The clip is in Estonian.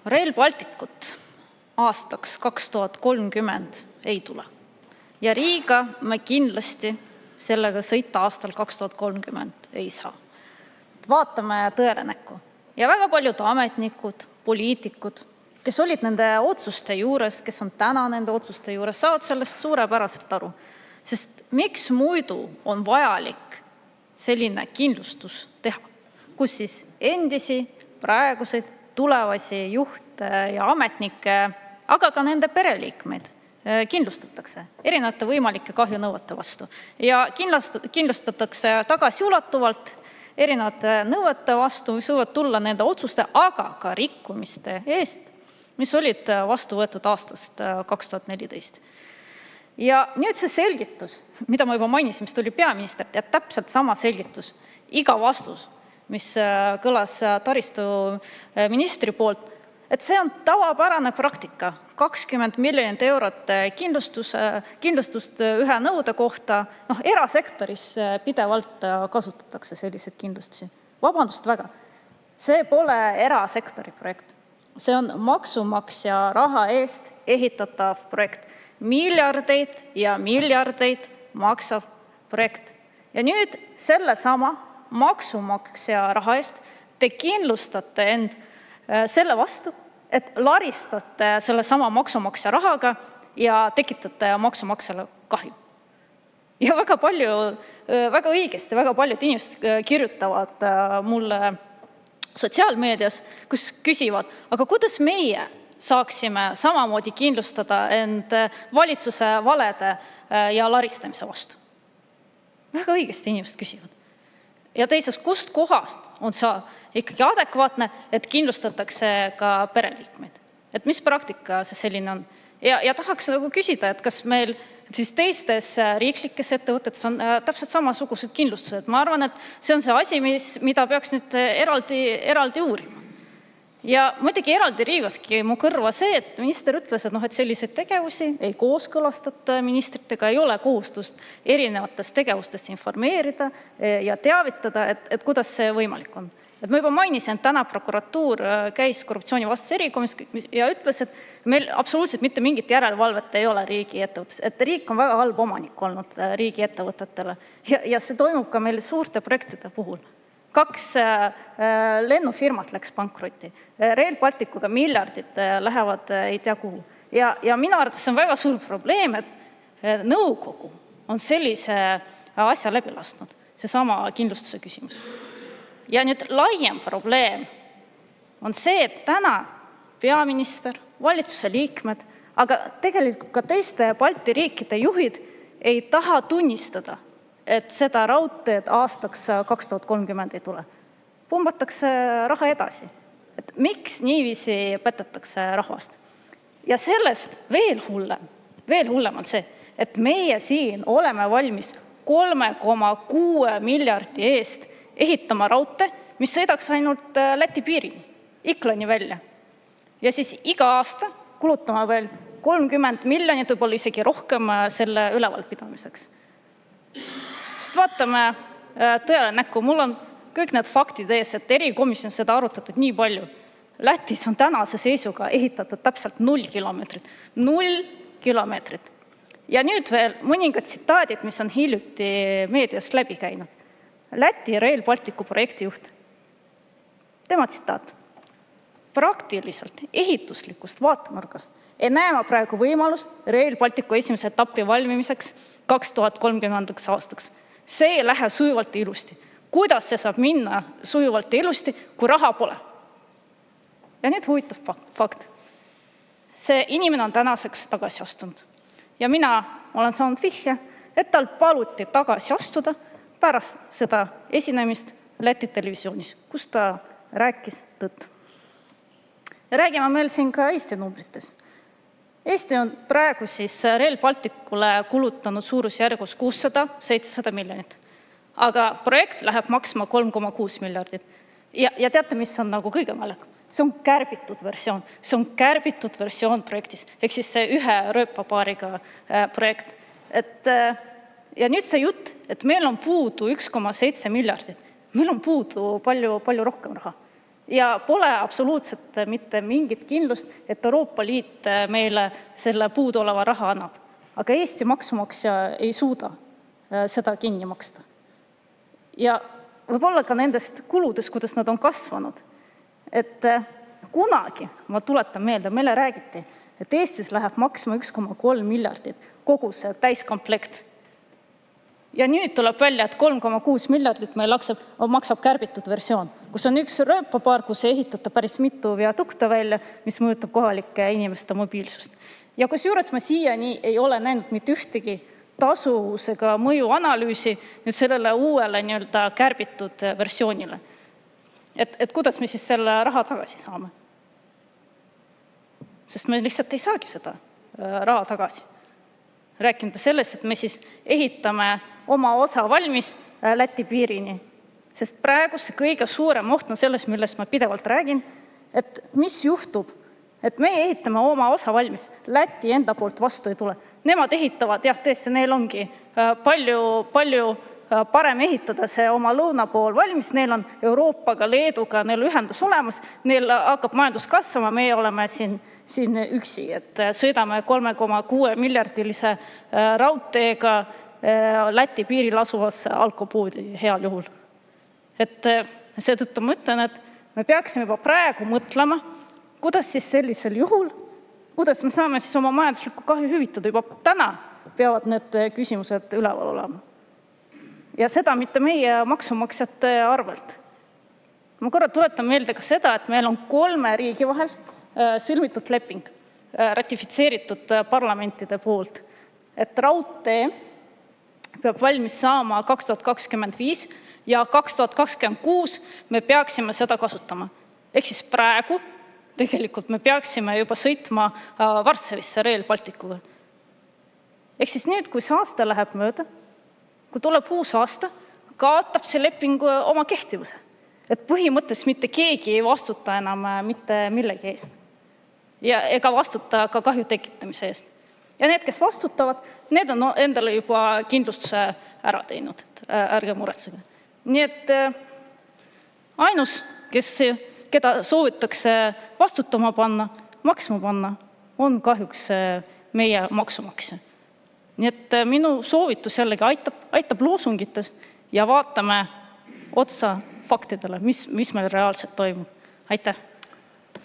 Rail Balticut aastaks 2030 ei tule. Ja Riiga me kindlasti sellega sõita aastal 2030 ei saa. Vaatame tõele näkku. Ja väga paljud ametnikud, poliitikud, kes olid nende otsuste juures, kes on täna nende otsuste juures, saavad sellest suurepäraselt aru. Sest miks muidu on vajalik selline kindlustus teha, kus siis endisi, praeguseid, tulevasi juhte ja ametnikke, aga ka nende pereliikmeid kindlustatakse erinevate võimalike kahjunõuete vastu. Ja kindlustatakse tagasiulatuvalt erinevate nõuete vastu, mis võivad tulla nende otsuste, aga ka rikkumiste eest, mis olid vastu võetud aastast 2014. Ja nüüd see selgitus, mida ma juba mainisin, mis tuli peaministrilt, ja täpselt sama selgitus, iga vastus, mis kõlas taristuministri poolt, et see on tavapärane praktika, 20 miljonit eurot kindlustust ühe nõude kohta. Erasektoris pidevalt kasutatakse selliseid kindlustusi. Vabandust väga, see pole erasektori projekt. See on maksumaksja raha eest ehitatav projekt. Miljardeid ja miljardeid maksav projekt. Ja nüüd sellesama maksumaksja raha eest te kindlustate end selle vastu, et laristate selle sama maksumaksja rahaga ja tekitate maksumaksjale kahju. Ja väga õigesti, väga paljud inimesed kirjutavad mulle sotsiaalmeedias, kus küsivad, aga kuidas meie saaksime samamoodi kindlustada end valitsuse valede ja laristamise vastu? Väga õigesti inimesed küsivad. Ja teiseks, kust kohast on see ikkagi adekvaatne, et kindlustatakse ka pereliikmeid? Et mis praktika see selline on? Ja tahaks küsida, et kas meil siis teistes riiklikes ettevõtetes on täpselt samasugused kindlustused. Ma arvan, et see on see asi, mida peaks nüüd eraldi uurima. Ja muidugi eraldi riivaski mu kõrva see, et minister ütles, et selliseid tegevusi ei kooskõlastata ministritega, ei ole kohustust erinevatest tegevustest informeerida ja teavitada, et kuidas see võimalik on. Et ma juba mainisin, et täna prokuratuur käis korruptsioonivastase erikomisjonis ja ütles, et meil absoluutselt mitte mingit järelevalvet ei ole riigiettevõttes, et riik on väga halb omanik olnud riigiettevõtetele ja see toimub ka meil suurte projektide puhul. 2 lennufirmat läks pankrotti, Rail Balticuga miljardid lähevad ei tea kuhu. Ja minu arvates on väga suur probleem, et nõukogu on sellise asja läbi lasknud, seesama kindlustuse küsimus. Ja nüüd laiem probleem on see, et täna peaminister, valitsuse liikmed, aga tegelikult ka teiste Balti riikide juhid ei taha tunnistada, et seda raudteed aastaks 2030 ei tule. Pumbatakse raha edasi. Et miks niiviisi petetakse rahvast? Ja sellest veel hullem on see, et meie siin oleme valmis 3,6 miljardi eest ehitama raudtee, mis sõidaks ainult Läti piirini, Iklani välja. Ja siis iga aasta kulutame veel 30 miljonit, võib-olla isegi rohkem selle ülevalpidamiseks. Sest vaatame tõele näkku, mul on kõik need faktid ees, et erikomisjon seda arutatud nii palju. Lätis on tänase seisuga ehitatud täpselt 0 kilomeetrit. 0 kilomeetrit. Ja nüüd veel mõningad tsitaadid, mis on hiljuti meediast läbi käinud. Läti Rail Balticu projektijuht. Tema tsitaat. Praktiliselt ehituslikust vaatenurgast ei näe ma praegu võimalust Rail Balticu esimese etappi valmimiseks 2030. aastaks. See ei lähe sujuvalt ilusti. Kuidas see saab minna sujuvalt ilusti, kui raha pole? Ja nüüd huvitav fakt. See inimene on tänaseks tagasi astunud. Ja mina olen saanud vihje, et tal paluti tagasi astuda pärast seda esinemist Läti televisioonis, kus ta rääkis tõtt. Ja räägime meil siin ka Eesti numbrites. Eesti on praegu siis Rail Balticule kulutanud suurusjärgus 600-700 miljonit. Aga projekt läheb maksma 3,6 miljardit. Ja teate, mis on kõige naljakam? See on kärbitud versioon. See on kärbitud versioon projektist. Ehk siis see ühe rööpapaariga projekt. Ja nüüd see jutt, et meil on puudu 1,7 miljardit. Meil on puudu palju rohkem raha. Ja pole absoluutselt mitte mingit kindlust, et Euroopa Liit meile selle puuduoleva raha annab. Aga Eesti maksumaksja ei suuda seda kinni maksta. Ja võib-olla ka nendest kuludest, kuidas nad on kasvanud. Et kunagi, ma tuletan meelde, meile räägiti, et Eestis läheb maksma 1,3 miljardit kogu see täiskomplekt. Ja nüüd tuleb välja, et 3,6 miljardit meil maksab kärbitud versioon, kus on üks rööpapaar, kus ei ehitata päris mitu viadukte välja, mis mõjutab kohalike inimeste mobiilsust. Ja kusjuures me siiani ei ole näinud mitte ühtegi tasuvusega mõjuanalüüsi nüüd sellele uuele nii-öelda kärbitud versioonile. Et kuidas me siis selle raha tagasi saame? Sest me lihtsalt ei saagi seda raha tagasi. Rääkimata sellest, et me siis ehitame oma osa valmis Läti piirini. Sest praegu see kõige suurem oht on selles, millest ma pidevalt räägin, et mis juhtub, et meie ehitame oma osa valmis, Läti enda poolt vastu ei tule. Nemad ehitavad, jah, tõesti, neil ongi palju parem ehitada see oma lõuna pool valmis, neil on Euroopaga, Leeduga, neil ühendus olemas, neil hakkab majandus kasvama, meie oleme siin üksi, et sõidame 3,6 miljardilise raudteega Läti piiril asuvasse alkopoodi heal juhul. Et seetõttu ma ütlen, et me peaksime juba praegu mõtlema, kuidas siis sellisel juhul, kuidas me saame siis oma majanduslikku kahju hüvitada, juba täna peavad need küsimused üleval olema. Ja seda mitte meie maksumaksjate arvelt. Ma korra tuletan meelde ka seda, et meil on 3 riigi vahel sõlmitud leping, ratifitseeritud parlamentide poolt, et raudtee peab valmis saama 2025 ja 2026 me peaksime seda kasutama. Ehk siis praegu tegelikult me peaksime juba sõitma Varssavisse Rail Balticuga. Ehk siis nüüd, kui see aasta läheb mööda, kui tuleb uus aasta, kaotab see leping oma kehtivuse. Et põhimõtteliselt mitte keegi ei vastuta enam mitte millegi eest. Ja ega vastuta ka kahju tekitamise eest. Ja need, kes vastutavad, need on endale juba kindlustuse ära teinud, et ärge muretsege. Nii et ainus, keda soovitakse vastutama panna, maksma panna, on kahjuks meie maksumaksja. Nii et minu soovitus jällegi aitab loosungitest ja vaatame otsa faktidele, mis meil reaalselt toimub. Aitäh!